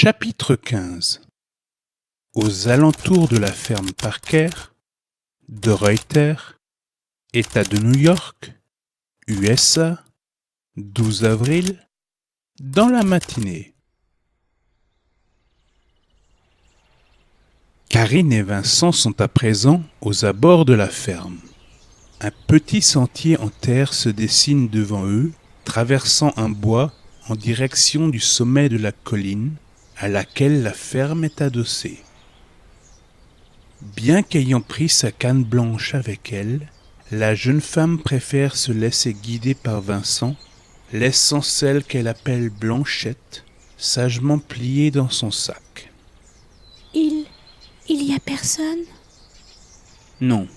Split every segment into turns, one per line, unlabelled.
Chapitre 15. Aux alentours de la ferme Parker, de Reuter, État de New York, USA, 12 avril, dans la matinée. Karine et Vincent sont à présent aux abords de la ferme. Un petit sentier en terre se dessine devant eux, traversant un bois en direction du sommet de la colline à laquelle la ferme est adossée. Bien qu'ayant pris sa canne blanche avec elle, la jeune femme préfère se laisser guider par Vincent, laissant celle qu'elle appelle Blanchette sagement pliée dans son sac.
Il y a personne ?
Non,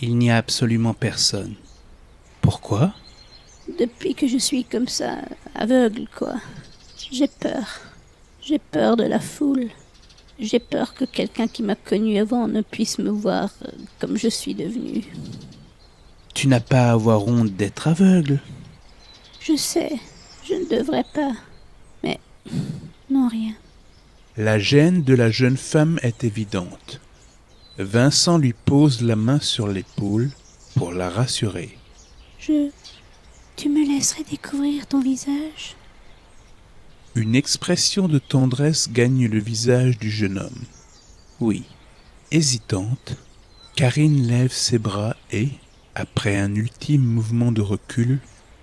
il n'y a absolument personne. Pourquoi ?
Depuis que je suis comme ça, aveugle, quoi. J'ai peur. J'ai peur de la foule. J'ai peur que quelqu'un qui m'a connue avant ne puisse me voir comme je suis devenue.
Tu n'as pas à avoir honte d'être aveugle.
Je sais, je ne devrais pas. Mais non, rien.
La gêne de la jeune femme est évidente. Vincent lui pose la main sur l'épaule pour la rassurer.
Tu me laisserais découvrir ton visage ?
Une expression de tendresse gagne le visage du jeune homme. Oui, hésitante, Karine lève ses bras et, après un ultime mouvement de recul,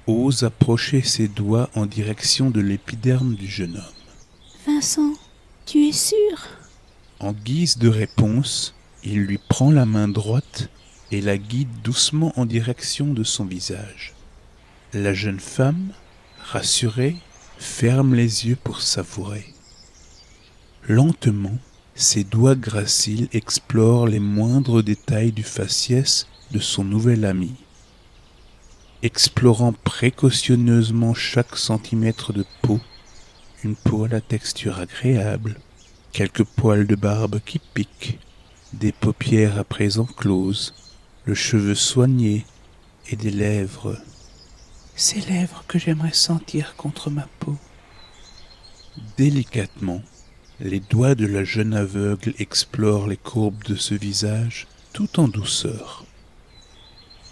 ose approcher ses doigts en direction de l'épiderme du jeune homme.
Vincent, tu es sûr ?
En guise de réponse, il lui prend la main droite et la guide doucement en direction de son visage. La jeune femme, rassurée, ferme les yeux pour savourer. Lentement, ses doigts graciles explorent les moindres détails du faciès de son nouvel ami. Explorant précautionneusement chaque centimètre de peau, une peau à la texture agréable, quelques poils de barbe qui piquent, des paupières à présent closes, le cheveu soigné et des lèvres. Ces lèvres que j'aimerais sentir contre ma peau. Délicatement, les doigts de la jeune aveugle explorent les courbes de ce visage tout en douceur.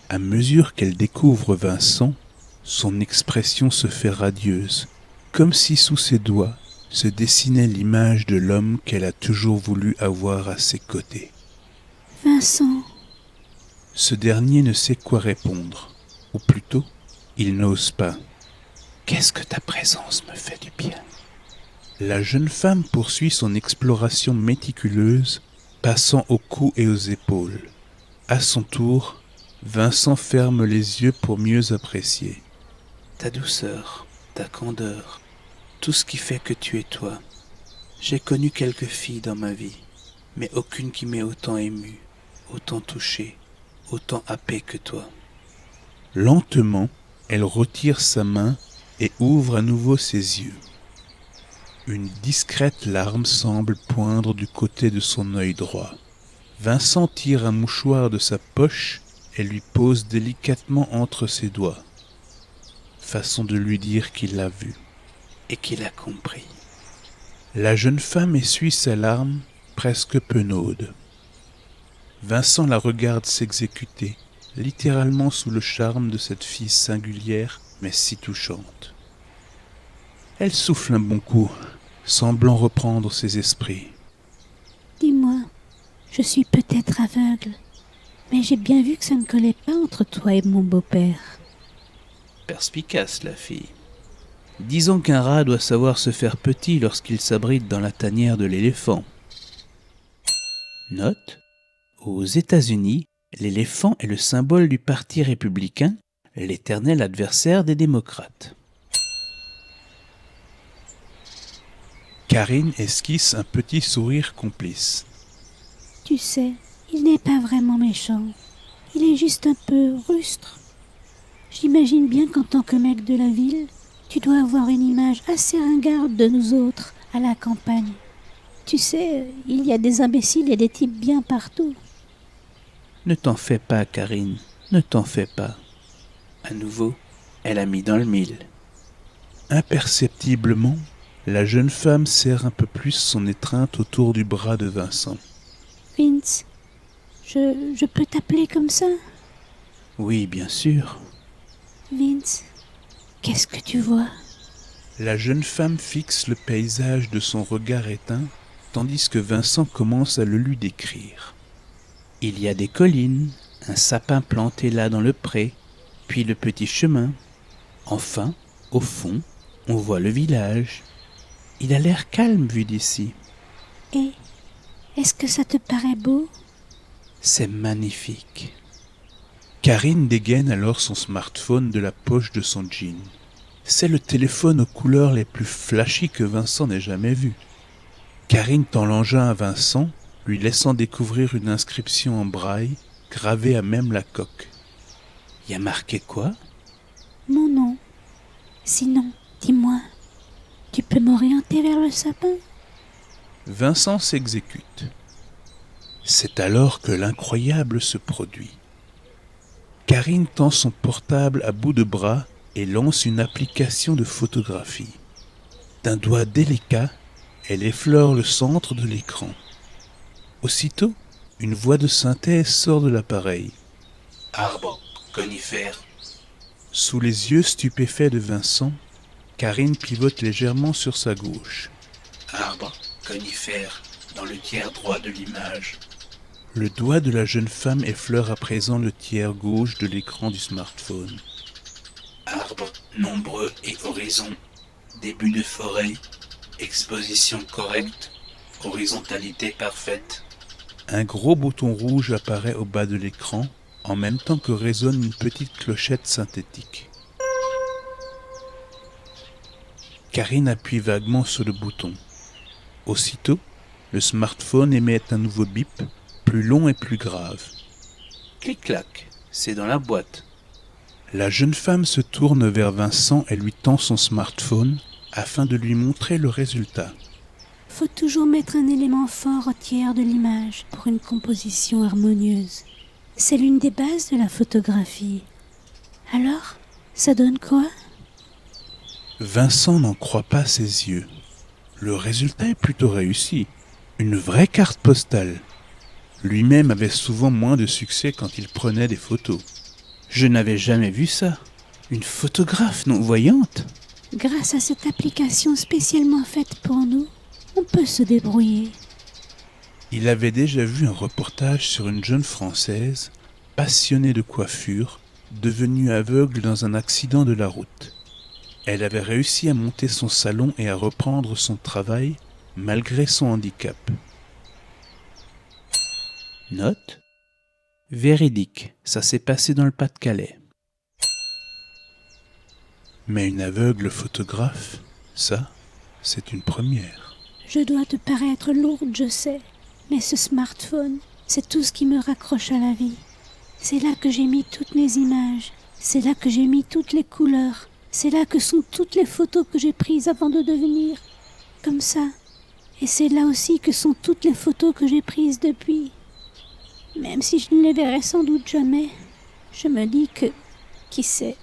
À mesure qu'elle découvre Vincent, son expression se fait radieuse, comme si sous ses doigts se dessinait l'image de l'homme qu'elle a toujours voulu avoir à ses côtés.
Vincent.
Ce dernier ne sait quoi répondre, ou plutôt, il n'ose pas. Qu'est-ce que ta présence me fait du bien ? La jeune femme poursuit son exploration méticuleuse, passant au cou et aux épaules. À son tour, Vincent ferme les yeux pour mieux apprécier. Ta douceur, ta candeur, tout ce qui fait que tu es toi. J'ai connu quelques filles dans ma vie, mais aucune qui m'ait autant ému, autant touché, autant happé que toi. Lentement, elle retire sa main et ouvre à nouveau ses yeux. Une discrète larme semble poindre du côté de son œil droit. Vincent tire un mouchoir de sa poche et lui pose délicatement entre ses doigts, façon de lui dire qu'il l'a vu et qu'il a compris. La jeune femme essuie sa larme, presque penaude. Vincent la regarde s'exécuter, littéralement sous le charme de cette fille singulière mais si touchante. Elle souffle un bon coup, semblant reprendre ses esprits.
Dis-moi, je suis peut-être aveugle, mais j'ai bien vu que ça ne collait pas entre toi et mon beau-père.
Perspicace, la fille. Disons qu'un rat doit savoir se faire petit lorsqu'il s'abrite dans la tanière de l'éléphant. Note : aux États-Unis, l'éléphant est le symbole du Parti républicain, l'éternel adversaire des démocrates. Karine esquisse un petit sourire complice.
Tu sais, il n'est pas vraiment méchant. Il est juste un peu rustre. J'imagine bien qu'en tant que mec de la ville, tu dois avoir une image assez ringarde de nous autres à la campagne. Tu sais, il y a des imbéciles et des types bien partout.
Ne t'en fais pas, Karine, ne t'en fais pas. À nouveau, elle a mis dans le mille. Imperceptiblement, La jeune femme serre un peu plus son étreinte autour du bras de Vincent.
Vince, je peux t'appeler comme ça?
Oui, bien sûr.
Vince, qu'est-ce que tu vois?
La jeune femme fixe le paysage de son regard éteint, tandis que Vincent commence à le lui décrire. Il y a des collines, un sapin planté là dans le pré, puis le petit chemin. Enfin, au fond, on voit le village. Il a l'air calme vu d'ici.
Et est-ce que ça te paraît beau?
C'est magnifique. Karine dégaine alors son smartphone de la poche de son jean. C'est le téléphone aux couleurs les plus flashy que Vincent n'ait jamais vu. Karine tend l'engin à Vincent, lui laissant découvrir une inscription en braille, gravée à même la coque. Y a marqué quoi?
Mon nom. Sinon, dis-moi, tu peux m'orienter vers le sapin?
Vincent s'exécute. C'est alors que l'incroyable se produit. Karine tend son portable à bout de bras et lance une application de photographie. D'un doigt délicat, elle effleure le centre de l'écran. Aussitôt, une voix de synthèse sort de l'appareil. Arbre, conifère. Sous les yeux stupéfaits de Vincent, Karine pivote légèrement sur sa gauche. Arbre, conifère, dans le tiers droit de l'image. Le doigt de la jeune femme effleure à présent le tiers gauche de l'écran du smartphone. Arbres nombreux et horizon, début de forêt, exposition correcte, horizontalité parfaite. Un gros bouton rouge apparaît au bas de l'écran, en même temps que résonne une petite clochette synthétique. Karine appuie vaguement sur le bouton. Aussitôt, le smartphone émet un nouveau bip, plus long et plus grave. Clic-clac, c'est dans la boîte. La jeune femme se tourne vers Vincent et lui tend son smartphone afin de lui montrer le résultat.
Faut toujours mettre un élément fort au tiers de l'image pour une composition harmonieuse. C'est l'une des bases de la photographie. Alors, ça donne quoi?
Vincent n'en croit pas ses yeux. Le résultat est plutôt réussi. Une vraie carte postale. Lui-même avait souvent moins de succès quand il prenait des photos. Je n'avais jamais vu ça. Une photographe non-voyante.
Grâce à cette application spécialement faite pour nous, on peut se débrouiller.
Il avait déjà vu un reportage sur une jeune Française, passionnée de coiffure, devenue aveugle dans un accident de la route. Elle avait réussi à monter son salon et à reprendre son travail malgré son handicap. Note: véridique, ça s'est passé dans le Pas-de-Calais. Mais une aveugle photographe, ça, c'est une première.
Je dois te paraître lourde, je sais, mais ce smartphone, c'est tout ce qui me raccroche à la vie. C'est là que j'ai mis toutes mes images, c'est là que j'ai mis toutes les couleurs, c'est là que sont toutes les photos que j'ai prises avant de devenir comme ça. Et c'est là aussi que sont toutes les photos que j'ai prises depuis. Même si je ne les verrai sans doute jamais, je me dis que, qui sait,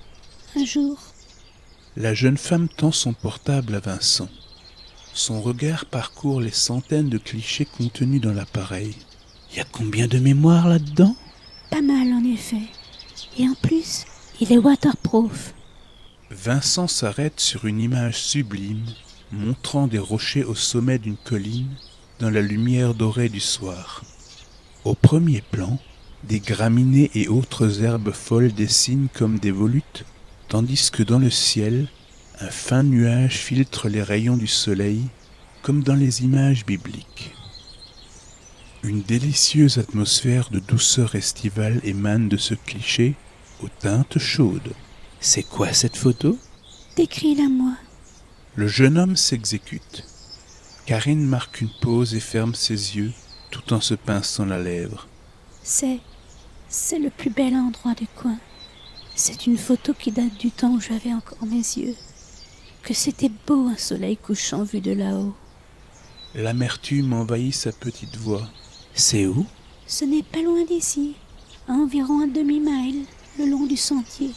un jour...
La jeune femme tend son portable à Vincent. Son regard parcourt les centaines de clichés contenus dans l'appareil. Il y a combien de mémoire là-dedans?
Pas mal en effet. Et en plus, il est waterproof.
Vincent s'arrête sur une image sublime, montrant des rochers au sommet d'une colline dans la lumière dorée du soir. Au premier plan, des graminées et autres herbes folles dessinent comme des volutes, tandis que dans le ciel, un fin nuage filtre les rayons du soleil, comme dans les images bibliques. Une délicieuse atmosphère de douceur estivale émane de ce cliché aux teintes chaudes. C'est quoi cette photo?
Décris-la moi.
Le jeune homme s'exécute. Karine marque une pause et ferme ses yeux, tout en se pinçant la lèvre.
C'est le plus bel endroit du coin. C'est une photo qui date du temps où j'avais encore mes yeux. Que c'était beau un soleil couchant vu de là-haut.
L'amertume envahit sa petite voix. C'est où?
Ce n'est pas loin d'ici, à environ un demi-mile, le long du sentier.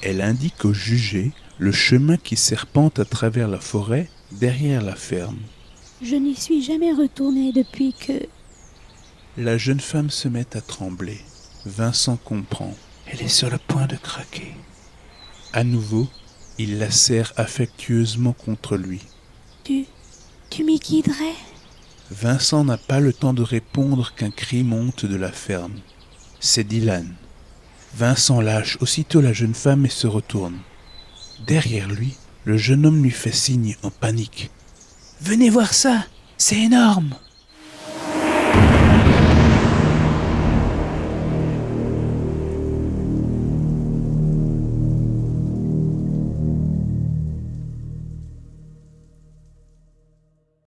Elle indique au jugé le chemin qui serpente à travers la forêt derrière la ferme.
Je n'y suis jamais retournée depuis que...
La jeune femme se met à trembler. Vincent comprend. Elle est sur le point de craquer. À nouveau, il la serre affectueusement contre lui.
Tu m'y guiderais?
Vincent n'a pas le temps de répondre qu'un cri monte de la ferme. C'est Dylan. Vincent lâche aussitôt la jeune femme et se retourne. Derrière lui, le jeune homme lui fait signe en panique. « Venez voir ça, c'est énorme !»